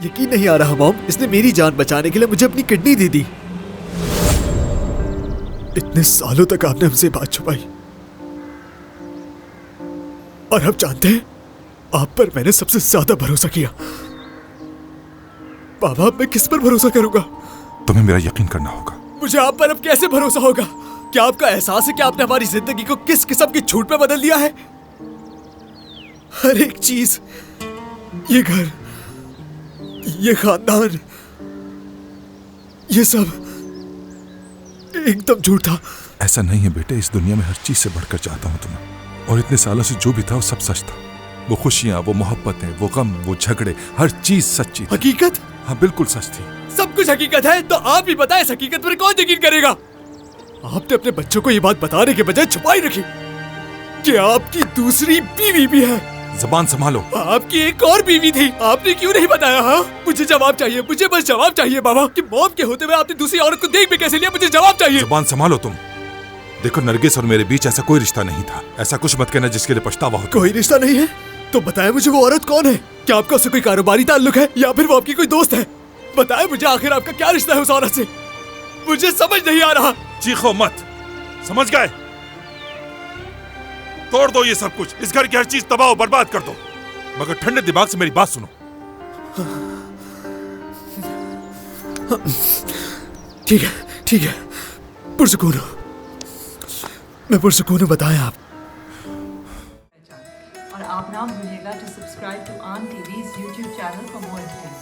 यकीन नहीं आ रहा मॉम, इसने मेरी जान बचाने के लिए मुझे अपनी किडनी दे दी। इतने सालों तक आपने हमसे बात छुपाई और अब जानते हैं आप पर मैंने सबसे ज्यादा भरोसा किया। बाबा अब मैं किस पर भरोसा करूंगा? तुम्हें मेरा यकीन करना होगा। मुझे आप पर अब कैसे भरोसा होगा? क्या आपका एहसास है कि आपने हमारी जिंदगी को किस किस्म की छूट पे बदल दिया है? हर एक चीज, ये घर, ये खानदान, ये सब एकदम झूठ था। ऐसा नहीं है बेटे, इस दुनिया में हर चीज से बढ़कर चाहता हूं तुम्हें, और इतने सालों से जो भी था वो सब सच था। वो खुशियां, वो मोहब्बतें, वो गम, वो झगड़े, हर चीज सच्ची थी। हकीकत? हाँ बिल्कुल सच थी। सब कुछ हकीकत है तो आप ही बताएं, इस हकीकत पर कौन यकीन करेगा? आपने अपने बच्चों को ये बात बताने के बजाय छुपाई रखी कि आपकी दूसरी बीवी भी है। जबान संभालो। आपकी एक और बीवी थी, आपने क्यों नहीं बताया? हाँ, मुझे जवाब चाहिए, मुझे बस जवाब चाहिए बाबा कि मौत के होते हुए आपने दूसरी औरत को देख भी कैसे लिया? मुझे जवाब चाहिए। जबान संभालो तुम। देखो नरगिस और मेरे बीच ऐसा कोई रिश्ता नहीं था। ऐसा कुछ मत कहना जिसके लिए पछतावा हो। कोई रिश्ता नहीं है? तो बताए मुझे वो औरत कौन है? क्या आपका उससे कोई कारोबारी ताल्लुक है या फिर वो आपकी कोई दोस्त है? बताए मुझे आखिर आपका क्या रिश्ता है उस औरत से? मुझे समझ नहीं आ रहा। चीखो मत, समझ गए? तोड़ दो ये सब कुछ, इस घर की हर चीज तबाह और बर्बाद कर दो, मगर ठंडे दिमाग से मेरी बात सुनो। ठीक है, ठीक है, पुरसुकून हो, मैं पुरसुकून हूं, बताएं आप। और आप ना भूलिएगा टू सब्सक्राइब टू आन TVs YouTube channel for more details.